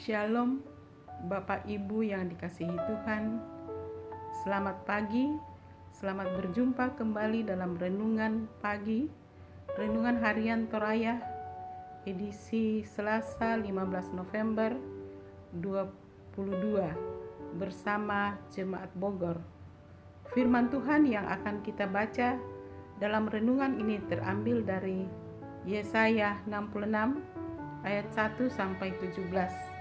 Shalom, Bapak Ibu yang dikasihi Tuhan. Selamat pagi, selamat berjumpa kembali dalam renungan pagi, renungan harian Torayah, edisi Selasa 15 November 2022 bersama Jemaat Bogor. Firman Tuhan yang akan kita baca dalam renungan ini terambil dari Yesaya 66 ayat 1 sampai 17.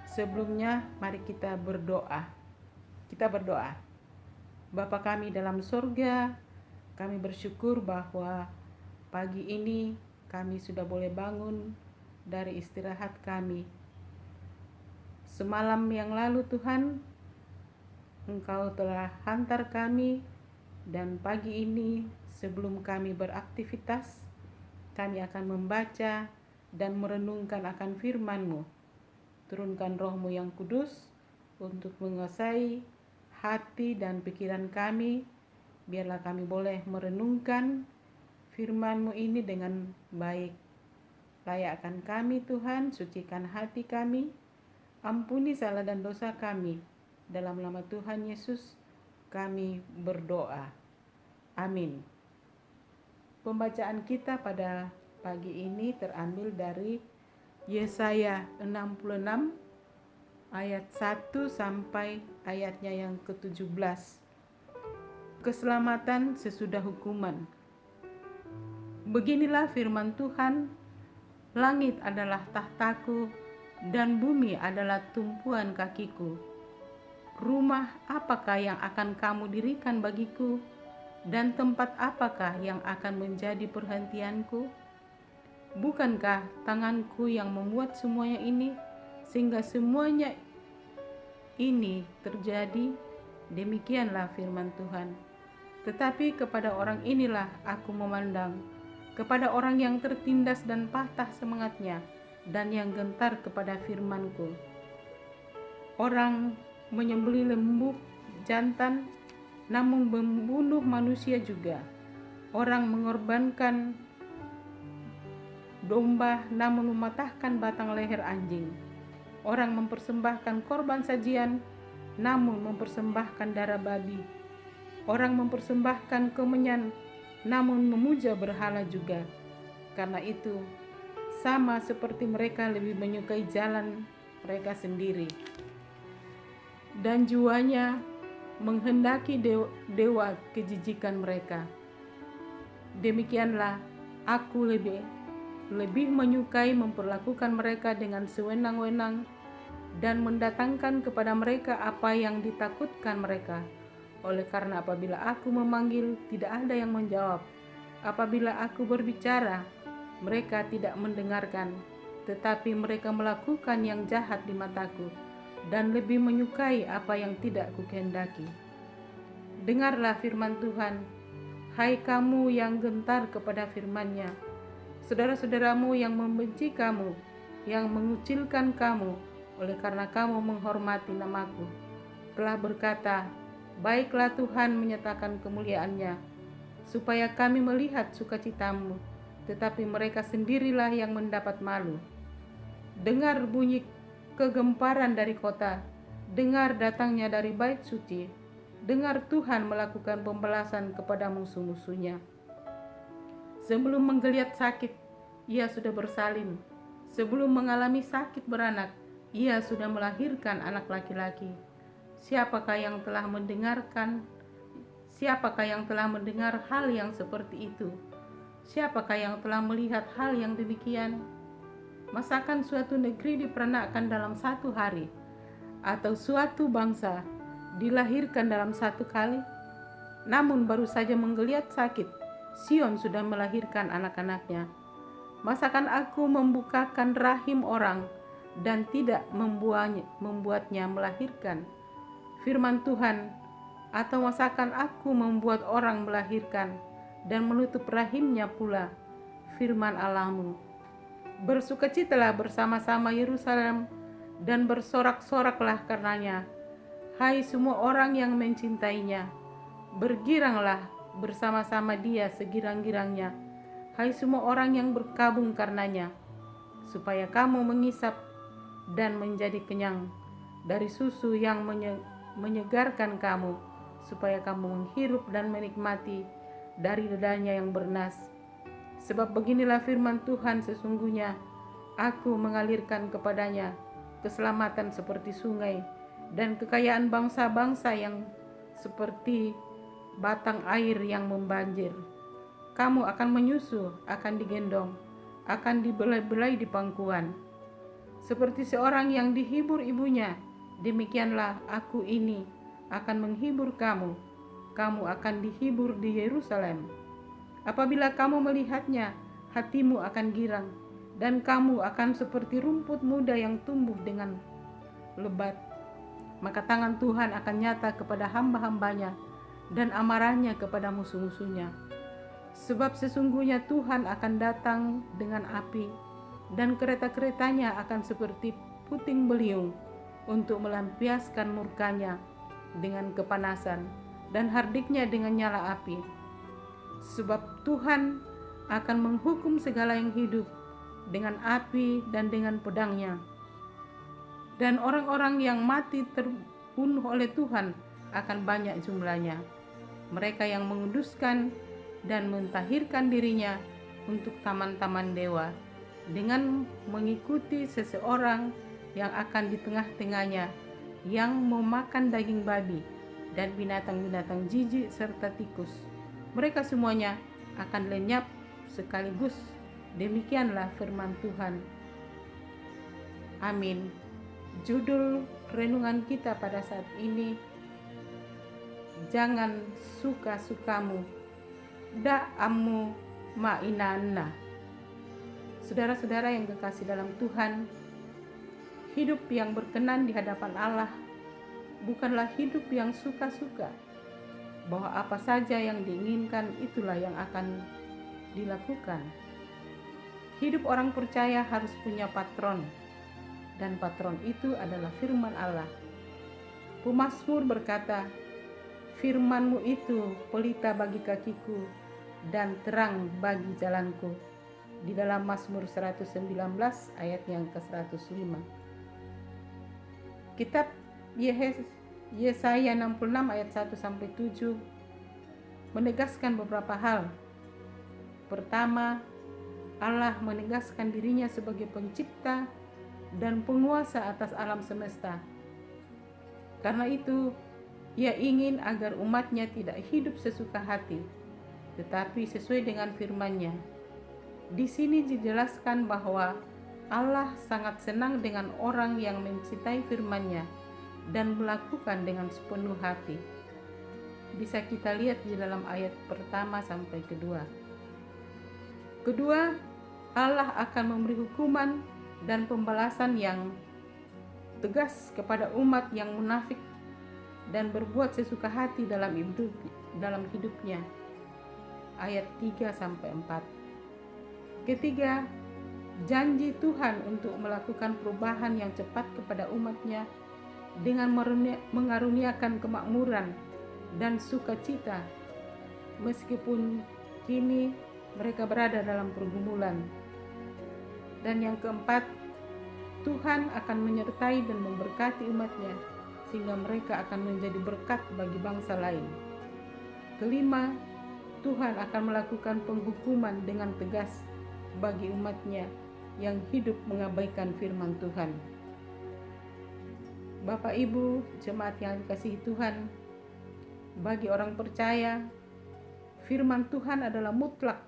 Sebelumnya mari kita berdoa. Kita berdoa. Bapa kami dalam surga, kami bersyukur bahwa pagi ini kami sudah boleh bangun dari istirahat kami. Semalam yang lalu Tuhan, Engkau telah hantar kami, dan pagi ini sebelum kami beraktivitas, kami akan membaca dan merenungkan akan firman-Mu. Turunkan Roh-Mu yang kudus untuk menguasai hati dan pikiran kami. Biarlah kami boleh merenungkan firman-Mu ini dengan baik. Layakkan kami Tuhan, sucikan hati kami, ampuni salah dan dosa kami. Dalam nama Tuhan Yesus kami berdoa. Amin. Pembacaan kita pada pagi ini terambil dari Yesaya 66 ayat 1 sampai ayatnya yang ke-17. Keselamatan sesudah hukuman. Beginilah firman Tuhan, langit adalah tahtaku dan bumi adalah tumpuan kakiku. Rumah apakah yang akan kamu dirikan bagiku, dan tempat apakah yang akan menjadi perhentianku? Bukankah tanganku yang membuat semuanya ini, sehingga semuanya ini terjadi? Demikianlah firman Tuhan. Tetapi kepada orang inilah aku memandang, kepada orang yang tertindas dan patah semangatnya, dan yang gentar kepada firman-Ku. Orang menyembelih lembu jantan, namun membunuh manusia juga. Orang mengorbankan domba namun mematahkan batang leher anjing. Orang mempersembahkan korban sajian namun mempersembahkan darah babi. Orang mempersembahkan kemenyan namun memuja berhala juga. Karena itu sama seperti mereka lebih menyukai jalan mereka sendiri, dan jiwanya menghendaki dewa kejijikan mereka. Demikianlah aku lebih menyukai memperlakukan mereka dengan sewenang-wenang dan mendatangkan kepada mereka apa yang ditakutkan mereka. Oleh karena apabila aku memanggil, tidak ada yang menjawab. Apabila aku berbicara, mereka tidak mendengarkan. Tetapi mereka melakukan yang jahat di mataku dan lebih menyukai apa yang tidak kukehendaki. Dengarlah firman Tuhan, hai kamu yang gentar kepada firman-Nya. Saudara-saudaramu yang membenci kamu, yang mengucilkan kamu, oleh karena kamu menghormati namaku, telah berkata, baiklah Tuhan menyatakan kemuliaan-Nya, supaya kami melihat sukacitamu, tetapi mereka sendirilah yang mendapat malu. Dengar bunyi kegemparan dari kota, dengar datangnya dari bait suci, dengar Tuhan melakukan pembalasan kepada musuh-musuhnya. Sebelum menggeliat sakit, ia sudah bersalin. Sebelum mengalami sakit beranak, ia sudah melahirkan anak laki-laki. Siapakah yang telah mendengar hal yang seperti itu? Siapakah yang telah melihat hal yang demikian? Masakan suatu negeri diperanakkan dalam satu hari, atau suatu bangsa dilahirkan dalam satu kali? Namun baru saja menggeliat sakit, Sion sudah melahirkan anak-anaknya. Masakan aku membukakan rahim orang dan tidak membuatnya melahirkan? Firman Tuhan. Atau masakan aku membuat orang melahirkan dan menutup rahimnya pula? Firman Allahmu. Bersukacitalah bersama-sama Yerusalem dan bersorak-soraklah karenanya, hai semua orang yang mencintainya. Bergiranglah bersama-sama dia segirang-girangnya, hai semua orang yang berkabung karenanya. Supaya kamu mengisap dan menjadi kenyang dari susu yang menyegarkan kamu, supaya kamu menghirup dan menikmati dari dadanya yang bernas. Sebab beginilah firman Tuhan, sesungguhnya aku mengalirkan kepadanya keselamatan seperti sungai, dan kekayaan bangsa-bangsa yang seperti batang air yang membanjir. Kamu akan menyusu, akan digendong, akan dibelai-belai di pangkuan. Seperti seorang yang dihibur ibunya, demikianlah aku ini akan menghibur kamu. Kamu akan dihibur di Yerusalem. Apabila kamu melihatnya, hatimu akan girang, dan kamu akan seperti rumput muda yang tumbuh dengan lebat. Maka tangan Tuhan akan nyata kepada hamba-hambanya, dan amarahnya kepada musuh-musuhnya. Sebab sesungguhnya Tuhan akan datang dengan api, dan kereta-keretanya akan seperti puting beliung, untuk melampiaskan murkanya dengan kepanasan, dan hardiknya dengan nyala api. Sebab Tuhan akan menghukum segala yang hidup dengan api dan dengan pedangnya. Dan orang-orang yang mati terbunuh oleh Tuhan akan banyak jumlahnya. Mereka yang menguduskan dan mentahirkan dirinya untuk taman-taman dewa, dengan mengikuti seseorang yang akan di tengah-tengahnya, yang memakan daging babi dan binatang-binatang jijik serta tikus. Mereka semuanya akan lenyap sekaligus. Demikianlah firman Tuhan. Amin. Judul renungan kita pada saat ini, jangan suka-sukamu, da'amu ma'inanna. Saudara-saudara yang kekasih dalam Tuhan, hidup yang berkenan di hadapan Allah bukanlah hidup yang suka-suka, bahwa apa saja yang diinginkan itulah yang akan dilakukan. Hidup orang percaya harus punya patron, dan patron itu adalah firman Allah. Pemazmur berkata, firman-Mu itu pelita bagi kakiku dan terang bagi jalanku, di dalam Mazmur 119 ayat yang ke-105. Kitab Yesaya 66 ayat 1-7 menegaskan beberapa hal. Pertama, Allah menegaskan dirinya sebagai pencipta dan penguasa atas alam semesta. Karena itu, Ia ingin agar umatnya tidak hidup sesuka hati, tetapi sesuai dengan firman-Nya. Di sini dijelaskan bahwa Allah sangat senang dengan orang yang mencintai firman-Nya dan melakukan dengan sepenuh hati. Bisa kita lihat di dalam ayat pertama sampai kedua. Kedua, Allah akan memberi hukuman dan pembalasan yang tegas kepada umat yang munafik dan berbuat sesuka hati dalam hidupnya. Ayat 3 sampai 4. Ketiga, janji Tuhan untuk melakukan perubahan yang cepat kepada umatnya dengan mengaruniakan kemakmuran dan sukacita, meskipun kini mereka berada dalam pergumulan. Dan yang keempat, Tuhan akan menyertai dan memberkati umatnya, sehingga mereka akan menjadi berkat bagi bangsa lain. Kelima, Tuhan akan melakukan penghukuman dengan tegas bagi umatnya yang hidup mengabaikan firman Tuhan. Bapak Ibu, jemaat yang dikasihi Tuhan, bagi orang percaya, firman Tuhan adalah mutlak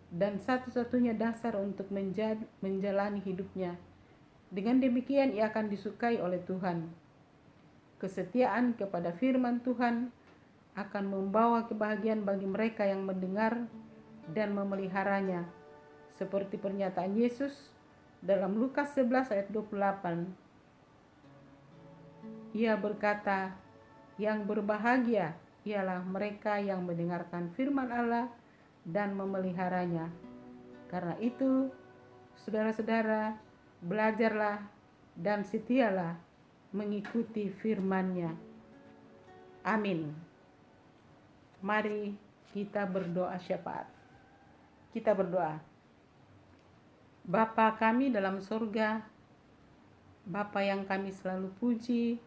dan satu-satunya dasar untuk menjalani hidupnya. Dengan demikian ia akan disukai oleh Tuhan. Kesetiaan kepada firman Tuhan akan membawa kebahagiaan bagi mereka yang mendengar dan memeliharanya, seperti pernyataan Yesus dalam Lukas 11 ayat 28. Ia berkata, yang berbahagia ialah mereka yang mendengarkan firman Allah dan memeliharanya. Karena itu, saudara-saudara, belajarlah dan setialah mengikuti firman-Nya. Amin. Mari kita berdoa syafaat. Kita berdoa. Bapa kami dalam surga, Bapa yang kami selalu puji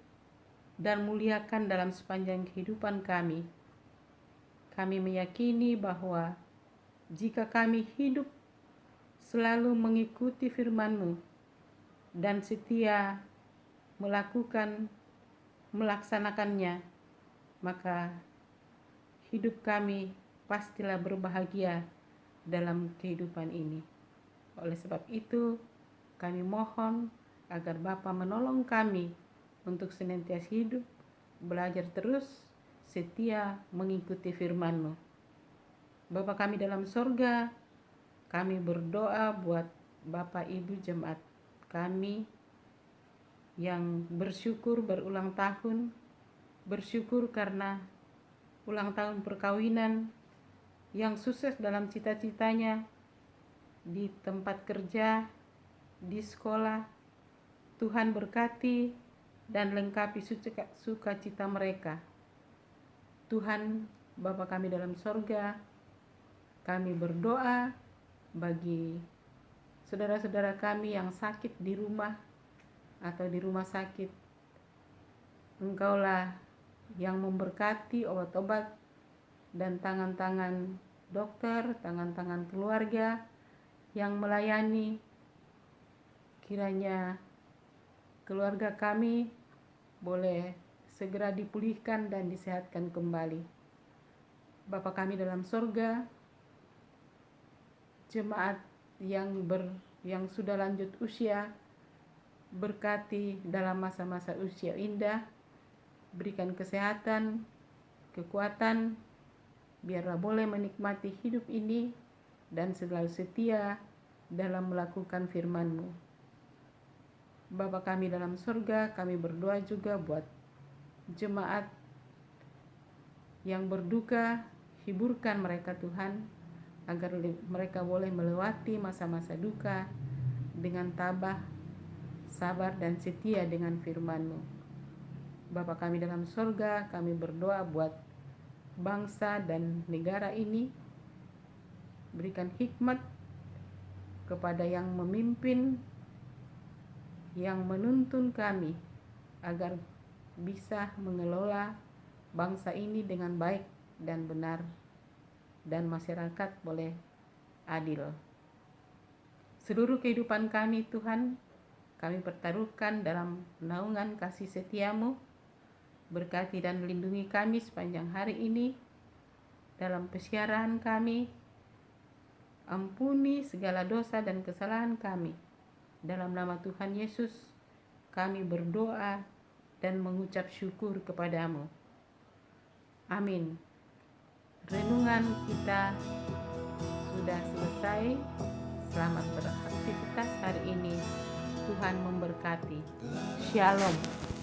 dan muliakan dalam sepanjang kehidupan kami. Kami meyakini bahwa jika kami hidup selalu mengikuti firman-Mu dan setia melaksanakannya, maka hidup kami pastilah berbahagia dalam kehidupan ini. Oleh sebab itu, kami mohon agar Bapa menolong kami untuk senantiasa hidup, belajar terus, setia mengikuti firman-Mu. Bapa kami dalam sorga, kami berdoa buat Bapak Ibu jemaat kami yang bersyukur berulang tahun, bersyukur karena ulang tahun perkawinan, yang sukses dalam cita-citanya, di tempat kerja, di sekolah. Tuhan berkati dan lengkapi sukacita mereka. Tuhan, Bapa kami dalam sorga, kami berdoa bagi saudara-saudara kami yang sakit di rumah atau di rumah sakit. Engkaulah yang memberkati obat-obat dan tangan-tangan dokter, tangan-tangan keluarga yang melayani. Kiranya keluarga kami boleh segera dipulihkan dan disehatkan kembali. Bapa kami dalam sorga, jemaat yang sudah lanjut usia, berkati dalam masa-masa usia indah, berikan kesehatan, kekuatan, biarlah boleh menikmati hidup ini dan selalu setia dalam melakukan firman-Mu. Bapa kami dalam surga, kami berdoa juga buat jemaat yang berduka, hiburkan mereka Tuhan, agar mereka boleh melewati masa-masa duka dengan tabah, sabar dan setia dengan firman-Mu. Bapa kami dalam surga, kami berdoa buat bangsa dan negara ini, berikan hikmat kepada yang memimpin, yang menuntun kami agar bisa mengelola bangsa ini dengan baik dan benar, dan masyarakat boleh adil. Seluruh kehidupan kami Tuhan, kami pertaruhkan dalam naungan kasih setia-Mu. Berkati dan lindungi kami sepanjang hari ini dalam persiaran kami. Ampuni segala dosa dan kesalahan kami. Dalam nama Tuhan Yesus, kami berdoa dan mengucap syukur kepadamu. Amin. Renungan kita sudah selesai. Selamat beraktivitas hari ini. Tuhan memberkati. Shalom.